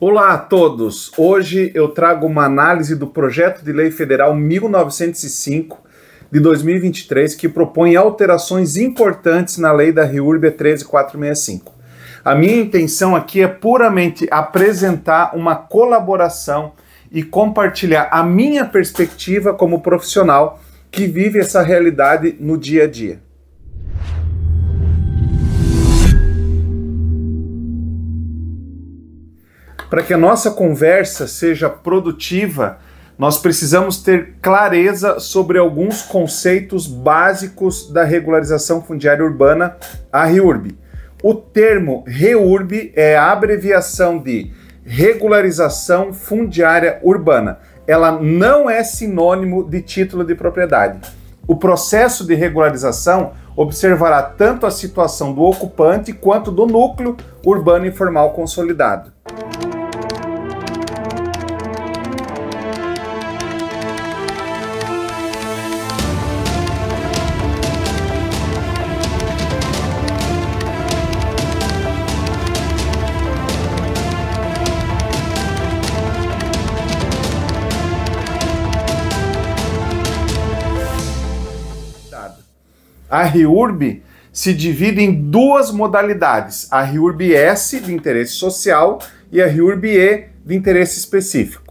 Olá a todos! Hoje eu trago uma análise do Projeto de Lei Federal 1905 de 2023 que propõe alterações importantes na lei da REURB 13465. A minha intenção aqui é puramente apresentar uma colaboração e compartilhar a minha perspectiva como profissional que vive essa realidade no dia a dia. Para que a nossa conversa seja produtiva, nós precisamos ter clareza sobre alguns conceitos básicos da regularização fundiária urbana, a REURB. O termo REURB é a abreviação de Regularização Fundiária Urbana. Ela não é sinônimo de título de propriedade. O processo de regularização observará tanto a situação do ocupante quanto do núcleo urbano informal consolidado. A REURB se divide em duas modalidades, a REURB-S, de interesse social, e a REURB-E, de interesse específico.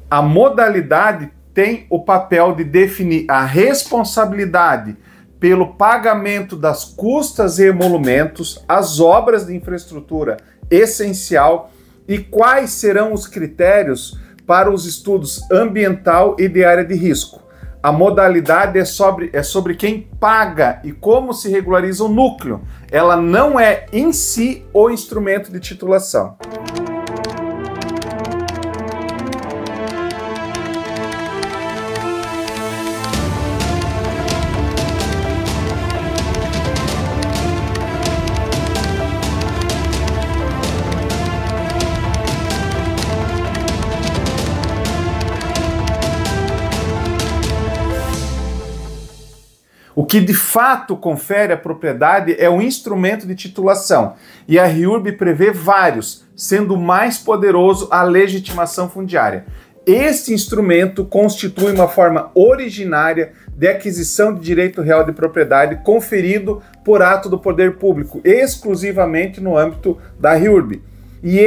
A modalidade tem o papel de definir a responsabilidade pelo pagamento das custas e emolumentos, as obras de infraestrutura essencial e quais serão os critérios para os estudos ambiental e de área de risco. A modalidade é sobre quem paga e como se regulariza o núcleo. Ela não é em si o instrumento de titulação. O que de fato confere a propriedade é o instrumento de titulação, e a REURB prevê vários, sendo o mais poderoso a legitimação fundiária. Este instrumento constitui uma forma originária de aquisição de direito real de propriedade conferido por ato do poder público, exclusivamente no âmbito da REURB. E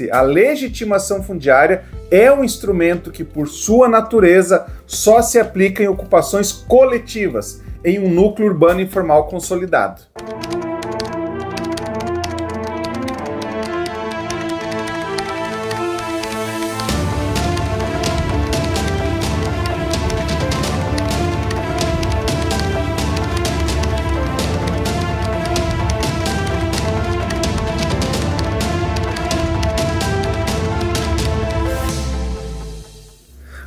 a legitimação fundiária, é um instrumento que, por sua natureza, só se aplica em ocupações coletivas, em um núcleo urbano informal consolidado.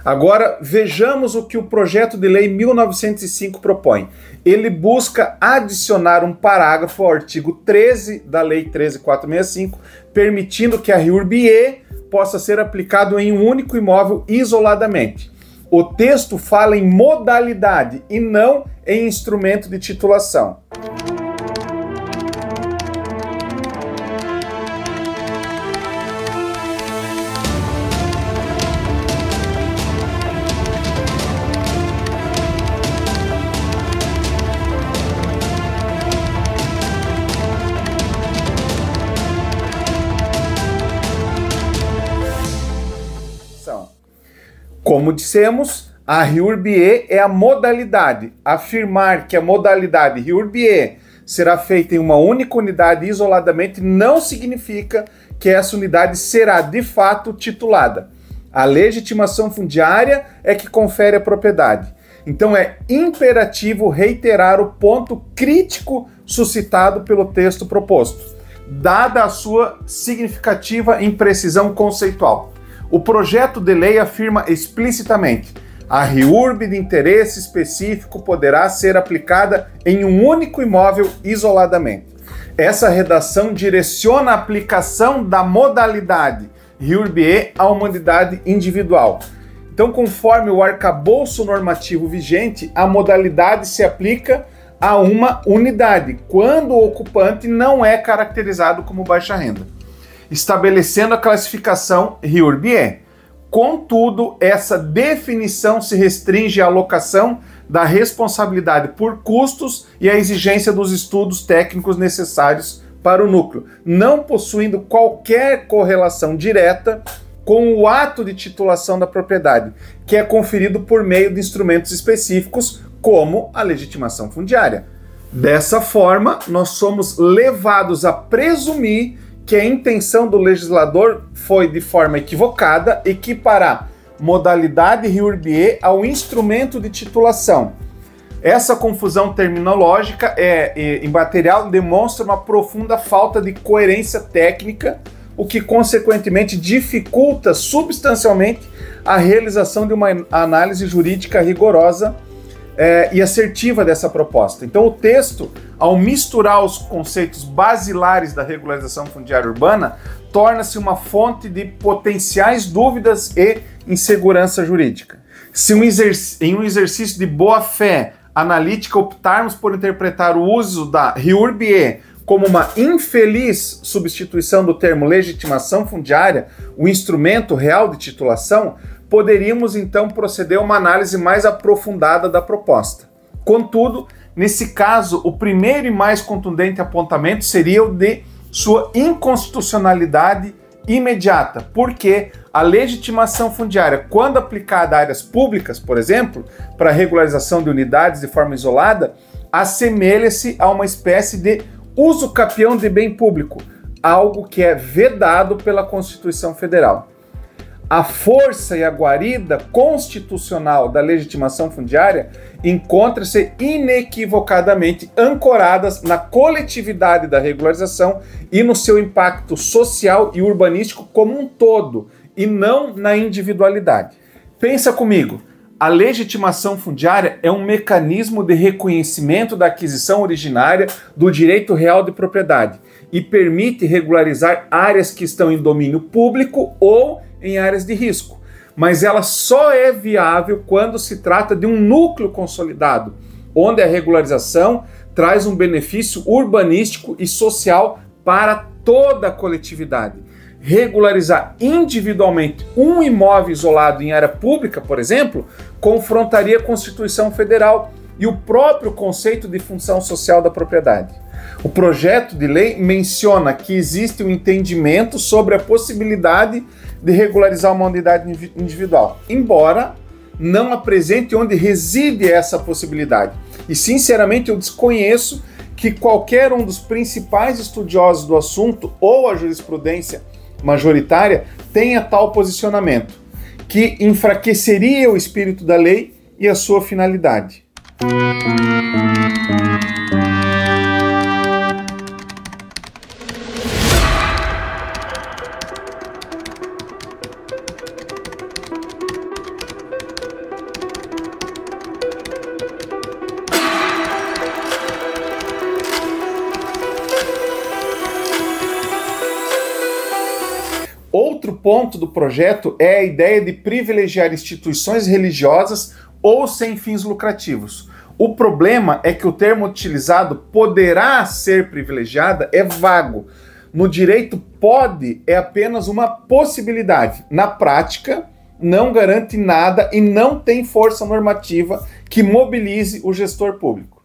Agora, vejamos o que o Projeto de Lei 1905 propõe. Ele busca adicionar um parágrafo ao artigo 13 da Lei 13.465, permitindo que a REURB-E possa ser aplicado em um único imóvel isoladamente. O texto fala em modalidade e não em instrumento de titulação. Como dissemos, a REURB-E é a modalidade. Afirmar que a modalidade REURB-E será feita em uma única unidade isoladamente não significa que essa unidade será de fato titulada. A legitimação fundiária é que confere a propriedade. Então é imperativo reiterar o ponto crítico suscitado pelo texto proposto, dada a sua significativa imprecisão conceitual. O projeto de lei afirma explicitamente: A REURB de interesse específico poderá ser aplicada em um único imóvel isoladamente. Essa redação direciona a aplicação da modalidade REURB-E a uma unidade individual. Então, conforme o arcabouço normativo vigente, a modalidade se aplica a uma unidade, quando o ocupante não é caracterizado como baixa renda, estabelecendo a classificação REURB-E. Contudo, essa definição se restringe à alocação da responsabilidade por custos e à exigência dos estudos técnicos necessários para o núcleo, não possuindo qualquer correlação direta com o ato de titulação da propriedade, que é conferido por meio de instrumentos específicos, como a legitimação fundiária. Dessa forma, nós somos levados a presumir que a intenção do legislador foi, de forma equivocada, equiparar modalidade REURB-E ao instrumento de titulação. Essa confusão terminológica imaterial demonstra uma profunda falta de coerência técnica, o que consequentemente dificulta substancialmente a realização de uma análise jurídica rigorosa e assertiva dessa proposta. Então o texto, ao misturar os conceitos basilares da regularização fundiária urbana, torna-se uma fonte de potenciais dúvidas e insegurança jurídica. Se em um exercício de boa-fé analítica optarmos por interpretar o uso da REURB-E como uma infeliz substituição do termo legitimação fundiária, o instrumento real de titulação, poderíamos então proceder a uma análise mais aprofundada da proposta. Contudo, nesse caso, o primeiro e mais contundente apontamento seria o de sua inconstitucionalidade imediata, porque a legitimação fundiária, quando aplicada a áreas públicas, por exemplo, para regularização de unidades de forma isolada, assemelha-se a uma espécie de uso capião de bem público, algo que é vedado pela Constituição Federal. A força e a guarida constitucional da legitimação fundiária encontra-se inequivocadamente ancoradas na coletividade da regularização e no seu impacto social e urbanístico como um todo, e não na individualidade. Pensa comigo, a legitimação fundiária é um mecanismo de reconhecimento da aquisição originária do direito real de propriedade e permite regularizar áreas que estão em domínio público ou em áreas de risco, mas ela só é viável quando se trata de um núcleo consolidado, onde a regularização traz um benefício urbanístico e social para toda a coletividade. Regularizar individualmente um imóvel isolado em área pública, por exemplo, confrontaria a Constituição Federal e o próprio conceito de função social da propriedade. O projeto de lei menciona que existe um entendimento sobre a possibilidade de regularizar uma unidade individual, embora não apresente onde reside essa possibilidade. E, sinceramente, eu desconheço que qualquer um dos principais estudiosos do assunto ou a jurisprudência majoritária tenha tal posicionamento, que enfraqueceria o espírito da lei e a sua finalidade. Outro ponto do projeto é a ideia de privilegiar instituições religiosas ou sem fins lucrativos. O problema é que o termo utilizado "poderá ser privilegiada" é vago. No direito, pode é apenas uma possibilidade. Na prática, não garante nada e não tem força normativa que mobilize o gestor público.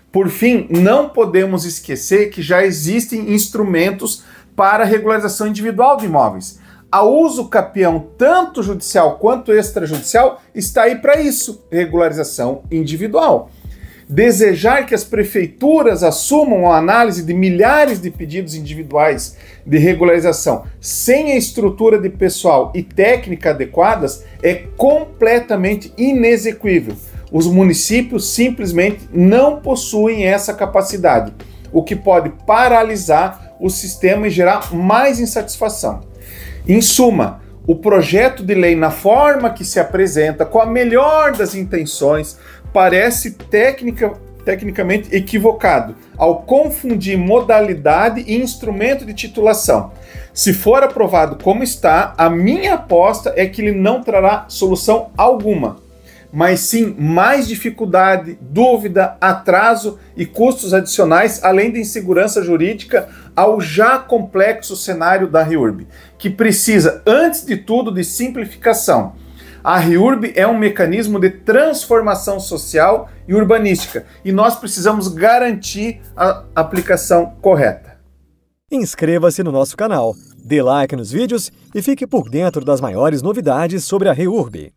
Por fim, não podemos esquecer que já existem instrumentos para regularização individual de imóveis. A uso capião, tanto judicial quanto extrajudicial, está aí para isso, regularização individual. desejar que as prefeituras assumam a análise de milhares de pedidos individuais de regularização sem a estrutura de pessoal e técnica adequadas é completamente inexequível. Os municípios simplesmente não possuem essa capacidade, o que pode paralisar o sistema e gerar mais insatisfação. Em suma, o projeto de lei, na forma que se apresenta, com a melhor das intenções, parece tecnicamente equivocado ao confundir modalidade e instrumento de titulação. Se for aprovado como está, a minha aposta é que ele não trará solução alguma, mas sim mais dificuldade, dúvida, atraso e custos adicionais, além da insegurança jurídica ao já complexo cenário da REURB, que precisa, antes de tudo, de simplificação. A REURB é um mecanismo de transformação social e urbanística, e nós precisamos garantir a aplicação correta. Inscreva-se no nosso canal, dê like nos vídeos e fique por dentro das maiores novidades sobre a REURB.